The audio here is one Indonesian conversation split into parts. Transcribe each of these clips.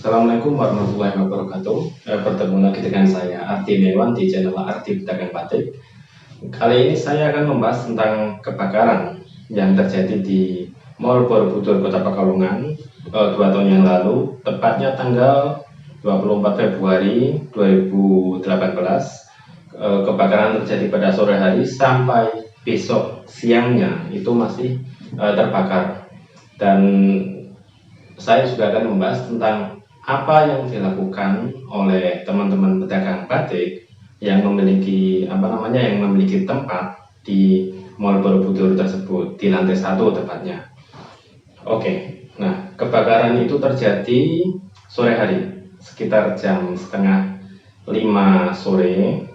Assalamualaikum warahmatullahi wabarakatuh. Bertemu lagi dengan saya Arti Dewan di channel Arti Pedagang Batik. Kali ini saya akan membahas tentang kebakaran yang terjadi di Mall Borobudur Kota Pekalongan 2 tahun yang lalu, tepatnya tanggal 24 Februari 2018. Kebakaran terjadi pada sore hari sampai besok siangnya itu masih terbakar, dan saya juga akan membahas tentang apa yang dilakukan oleh teman-teman pedagang batik yang memiliki tempat di Mall Borobudur tersebut, di lantai 1 tepatnya. Oke, nah kebakaran itu terjadi sore hari sekitar jam setengah 5 sore.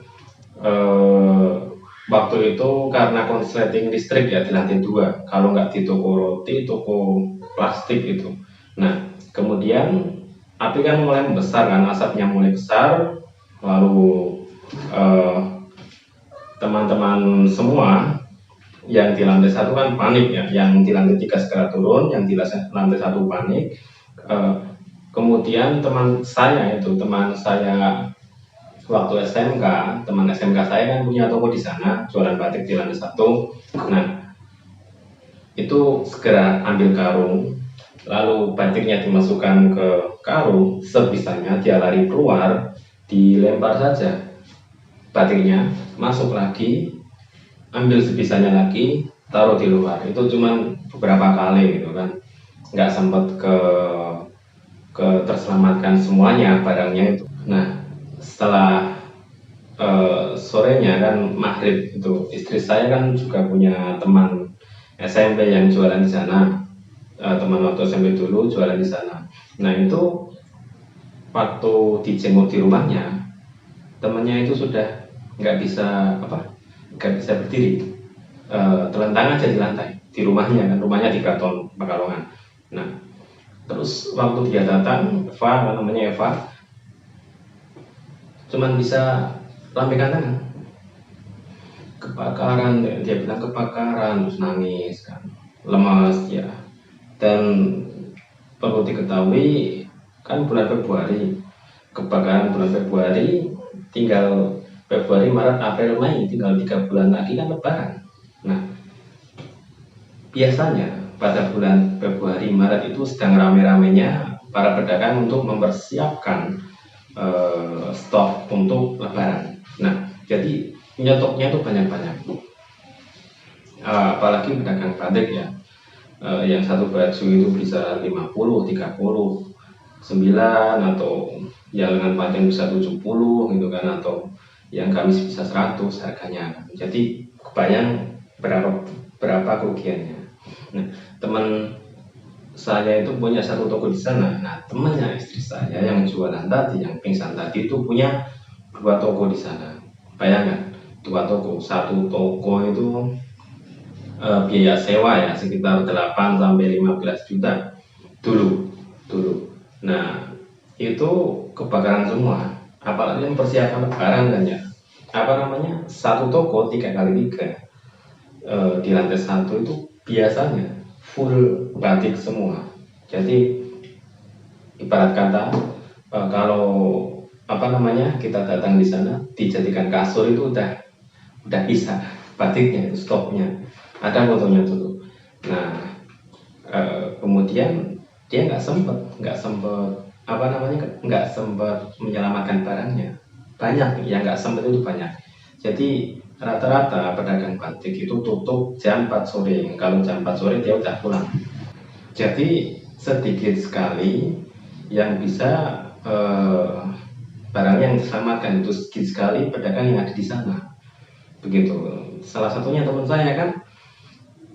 Waktu itu karena konsleting listrik ya di lantai 2, kalau nggak di toko roti, toko plastik itu. Nah kemudian api kan mulai membesar, kan asapnya mulai besar, lalu teman-teman semua yang di lantai 1 kan panik ya, yang di lantai 3 segera turun, yang di lantai 1 panik. Kemudian teman saya waktu SMK, teman SMK saya kan punya toko di sana, jualan batik di lantai 1. Nah itu segera ambil karung, lalu batiknya dimasukkan ke karung, sebisanya dia lari keluar, dilempar saja batiknya, masuk lagi, ambil sebisanya lagi, taruh di luar. Itu cuman beberapa kali gitu kan, nggak sempat terselamatkan semuanya barangnya itu. Nah setelah sorenya kan maghrib itu, istri saya kan juga punya teman SMP yang jualan di sana, teman waktu SMP dulu jualan di sana. Nah itu waktu dijenguk di rumahnya, temannya itu sudah nggak bisa berdiri, telentang aja di lantai di rumahnya, kan rumahnya di Kraton Pekalongan. Nah terus waktu dia datang, Eva cuman bisa lambaikan tangan, kebakaran, dia bilang kebakaran, terus nangis kan, lemas ya. Dan perlu diketahui kan bulan Februari, kebakaran bulan Februari, tinggal Februari, Maret, April, Mei, tinggal 3 bulan lagi kan lebaran. Nah biasanya pada bulan Februari, Maret itu sedang rame-ramenya para pedagang untuk mempersiapkan stok untuk lebaran. Nah jadi nyetoknya itu banyak-banyak, apalagi pedagang batik ya, yang satu baju itu bisa 50, 30, 9 atau yang lengan panjang bisa 70 gitu kan, atau yang gamis bisa 100 harganya. Jadi kebayang berapa kerugiannya. Nah, teman saya itu punya satu toko di sana. Nah, temannya istri saya yang jualan tadi, yang pingsan tadi itu punya 2 toko di sana. Bayangkan, 2 toko, satu toko itu biaya sewa ya sekitar 8 sampai 15 juta dulu. Nah, itu kebakaran semua. Apalagi yang persiapan lebaran kan ya. Satu toko 3x3 di lantai 1 itu biasanya full batik semua. Jadi ibarat kata kalau kita datang di sana dijadikan kasur itu udah bisa batiknya, stoknya ada fotonya dulu. Nah, kemudian dia nggak sempet menyelamatkan barangnya. Banyak yang nggak sempet itu banyak. Jadi rata-rata pedagang batik itu tutup jam 4 sore. Kalau jam 4 sore dia udah pulang. Jadi sedikit sekali yang bisa barangnya yang diselamatkan, itu sedikit sekali pedagang yang ada di sana. Begitu. Salah satunya teman saya kan,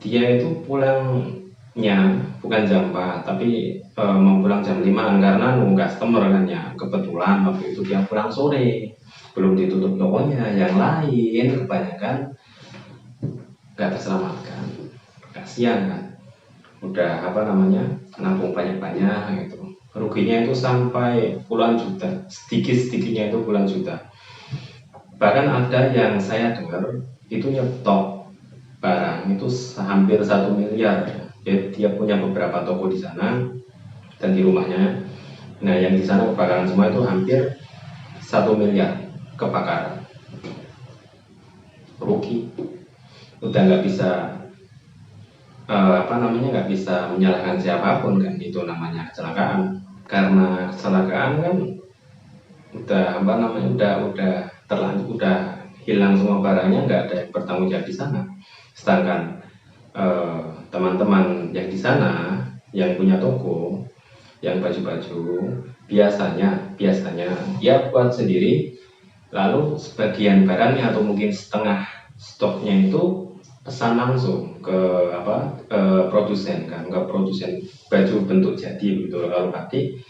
dia itu pulangnya bukan jam 4 tapi mau pulang jam 5 karena nunggu customer kan ya. Kebetulan waktu itu dia pulang sore, belum ditutup tokonya. Yang lain kebanyakan nggak terselamatkan, kasihan kan, udah nabung banyak-banyak gitu. Ruginya itu sampai puluhan juta, sedikit-sedikitnya itu puluhan juta. Bahkan ada yang saya dengar itu nyetok barang itu hampir 1 miliar. Jadi dia punya beberapa toko di sana dan di rumahnya. Nah, yang di sana kebakaran semua itu hampir 1 miliar kebakaran. Rugi. Udah nggak bisa nggak bisa menyalahkan siapapun kan, itu namanya kecelakaan. Karena kecelakaan kan udah terlanjur, udah hilang semua barangnya, nggak ada yang bertanggung jawab di sana. Sedangkan teman-teman yang di sana yang punya toko, yang baju-baju biasanya dia buat sendiri, lalu sebagian barangnya atau mungkin setengah stoknya itu pesan langsung ke produsen kan, ke produsen baju bentuk jadi gitu. Kalau batik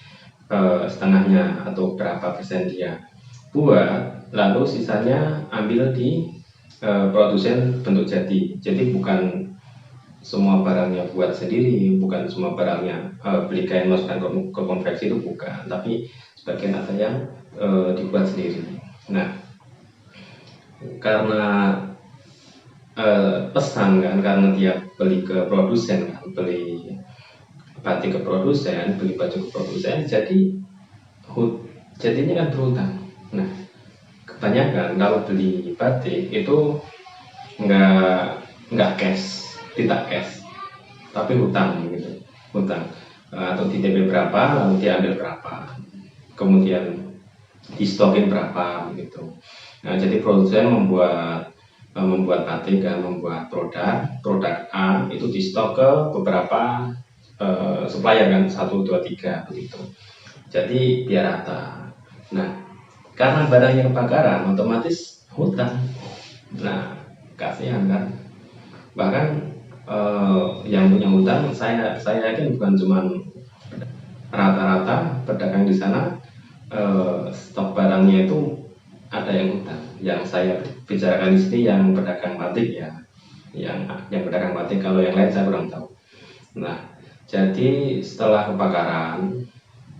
setengahnya atau berapa persen dia buat, lalu sisanya ambil di produsen bentuk jadi. Jadi bukan semua barangnya buat sendiri, bukan semua barangnya beli kain masukkan ke konveksi, itu bukan, tapi sebagian ada yang dibuat sendiri. Nah, karena pesan kan, karena dia beli ke produsen kan, beli batik ke produsen, beli baju ke produsen, jadinya kan berhutang. Nah, kebanyakan kalau beli batik itu nggak cash, tidak cash, tapi hutang gitu, atau di DP berapa lalu diambil berapa, kemudian distokin berapa gitu. Nah, jadi produsen membuat batik kan, membuat produk A itu di stok ke beberapa supplier kan, 1, 2, 3 begitu. Jadi biar rata. Nah, karena barangnya kebakaran otomatis hutang. Nah, kasihan kan. Bahkan yang punya hutang, saya yakin bukan cuma rata-rata pedagang di sana, stok barangnya itu ada yang hutang. Yang saya bicarakan di sini yang pedagang batik ya, yang pedagang batik. Kalau yang lain saya kurang tahu. Nah, jadi setelah kebakaran,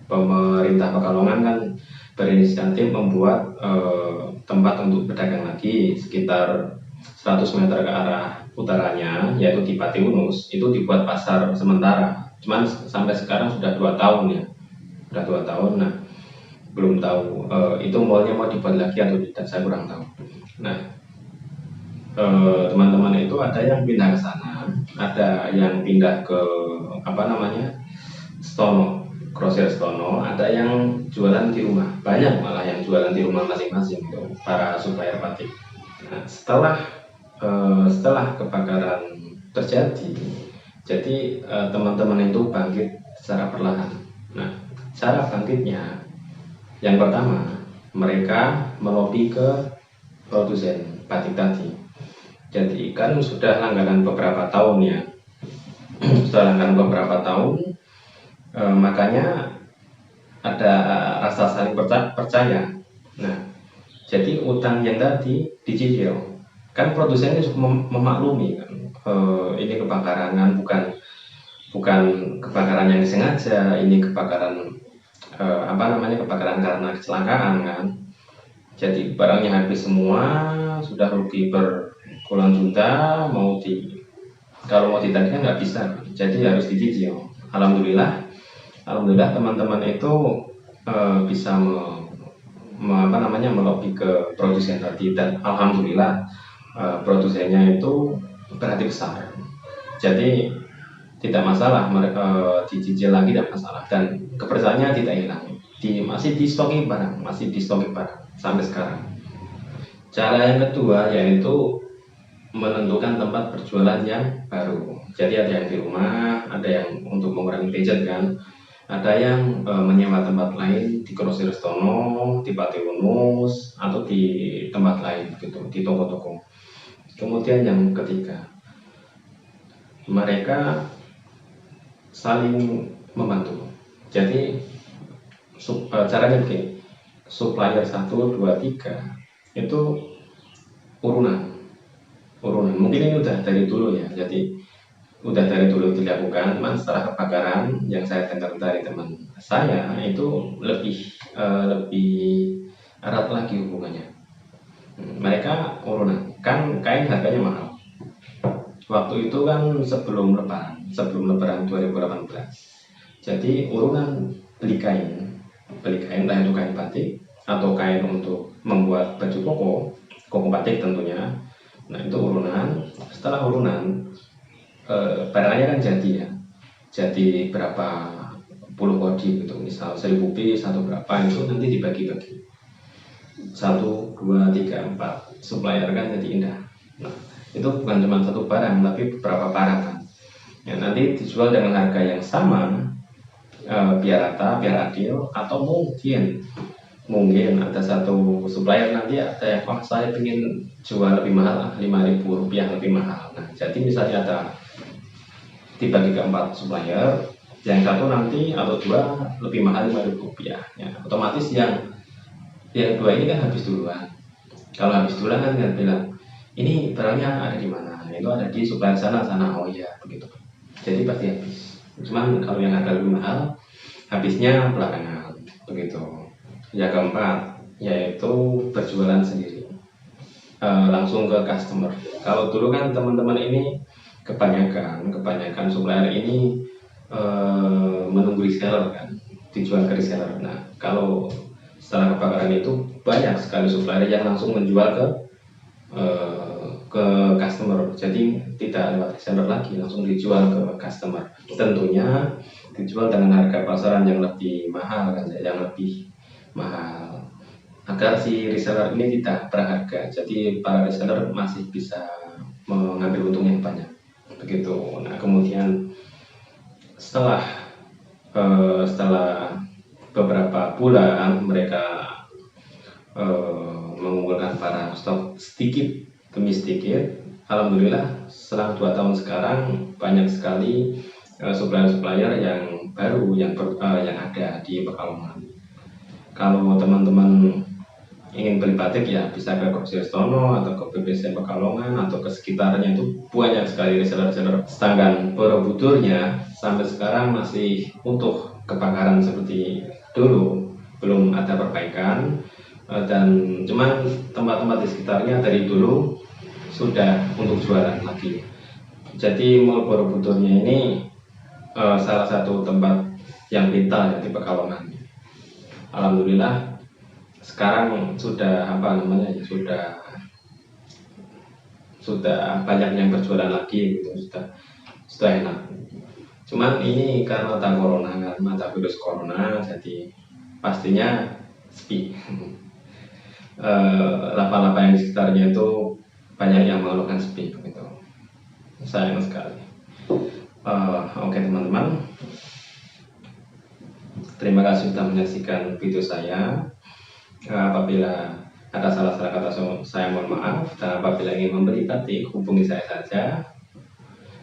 pemerintah Pekalongan kan berinisiatif membuat tempat untuk pedagang lagi sekitar 100 meter ke arah utaranya, yaitu di Pati Unus. Itu dibuat pasar sementara. Cuman sampai sekarang sudah 2 tahun ya, sudah 2 tahun. Nah, belum tahu itu mallnya mau dibuat lagi atau tidak, saya kurang tahu. Nah, teman-teman itu ada yang pindah ke sana, ada yang pindah ke Stono, Grosir Stono, ada yang jualan di rumah, banyak malah yang jualan di rumah masing-masing itu, para supplier batik. Nah, setelah kebakaran terjadi, jadi teman-teman itu bangkit secara perlahan. Nah, cara bangkitnya, yang pertama mereka melobi ke produsen batik tadi. Jadi kan sudah langganan beberapa tahun ya, sudah langganan beberapa tahun, makanya ada rasa saling percaya. Nah, jadi utang yang tadi dicicil, kan produsennya cukup memaklumi kan, ini kebakaran kan bukan kebakaran yang disengaja, ini kebakaran kebakaran karena kecelakaan kan. Jadi barangnya habis semua, sudah rugi berpuluhan juta, kalau mau ditagih nggak bisa, jadi harus dicicil. Alhamdulillah teman-teman itu bisa melobi ke produsen tadi, dan alhamdulillah produsennya itu berhati besar. Jadi tidak masalah, dicicil lagi tidak masalah, dan kepercayaannya tidak hilang. Masih di stocking barang sampai sekarang. Cara yang kedua yaitu menentukan tempat berjualan yang baru. Jadi ada yang di rumah, ada yang untuk mengurangi budget kan, ada yang menyewa tempat lain di Grosir Stono, di Pati Unus, atau di tempat lain gitu, di toko-toko. Kemudian yang ketiga, mereka saling membantu. Jadi caranya begini, supplier 1, 2, 3 itu urunan. Mungkin ini udah dari dulu ya, jadi udah dari dulu dilakukan. Setelah kebakaran yang saya dengar dari teman saya itu lebih erat lagi hubungannya. Mereka urunan, kan kain harganya mahal. Waktu itu kan sebelum lebaran 2018. Jadi urunan beli kain entah itu kain batik atau kain untuk membuat baju koko batik tentunya. Nah itu urunan. Setelah urunan barangnya kan jadi berapa puluh kodi gitu, misal 1000 piece atau berapa, itu nanti dibagi-bagi 1, 2, 3, 4 supplier kan, jadi indah. Nah itu bukan cuma satu barang tapi beberapa barang kan ya, nanti dijual dengan harga yang sama, biar rata, biar adil. Atau mungkin ada satu supplier nanti ada yang saya ingin jual lebih mahal, Rp5.000 lebih mahal. Nah jadi misalnya ada dibagi ke 4 supplier, yang satu nanti atau 2 lebih mahal Rp5.000 ya, otomatis yang 2 ini kan habis duluan. Kalau habis duluan kan bilang ini barangnya ada di mana, itu ada di supplier sana, oh iya begitu, jadi pasti habis. Cuman kalau yang harga lebih mahal habisnya belakangan begitu. Yang keempat yaitu berjualan sendiri, langsung ke customer. Kalau dulu kan teman-teman ini kebanyakan supplier ini menunggu reseller kan, dijual ke reseller. Nah kalau setelah kebakaran itu banyak sekali supplier yang langsung menjual ke customer, jadi tidak lewat reseller lagi, langsung dijual ke customer. Tentunya dijual dengan harga pasaran yang lebih mahal kan, agar si reseller ini tidak berharga. Jadi para reseller masih bisa mengambil untung yang banyak begitu. Nah kemudian setelah beberapa bulan mereka mengumpulkan barang stok sedikit demi sedikit. Alhamdulillah selang 2 tahun sekarang banyak sekali supplier yang baru yang ada di Pekalongan. Kalau teman-teman ingin beli batik ya bisa ke Grosir Stono atau ke PBC Pekalongan atau ke sekitarnya, itu banyak sekali reseller-reseller. Sedangkan Borobudurnya sampai sekarang masih utuh, kebakaran seperti dulu, belum ada perbaikan, dan cuman tempat-tempat di sekitarnya dari dulu sudah untuk jualan lagi. Jadi Mall Borobudurnya ini salah satu tempat yang vital ya di Pekalongan. Alhamdulillah sekarang sudah sudah banyak yang berjualan lagi gitu, sudah enak. Cuman ini karena virus corona, jadi pastinya sepi. Lapak-lapak yang di sekitarnya itu banyak yang mengeluhkan sepi gitu. Sayang sekali. Oke teman-teman, Terima kasih sudah menyaksikan video saya. Apabila ada salah-salah kata saya mohon maaf, dan apabila ingin memberi batik hubungi saya saja,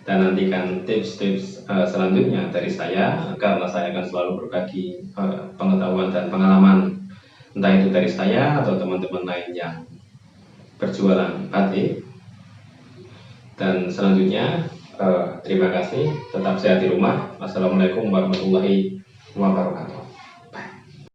dan nantikan tips-tips selanjutnya dari saya, karena saya akan selalu berbagi pengetahuan dan pengalaman, entah itu dari saya atau teman-teman lain yang berjualan batik. Dan selanjutnya terima kasih, tetap sehat di rumah. Wassalamualaikum warahmatullahi wabarakatuh.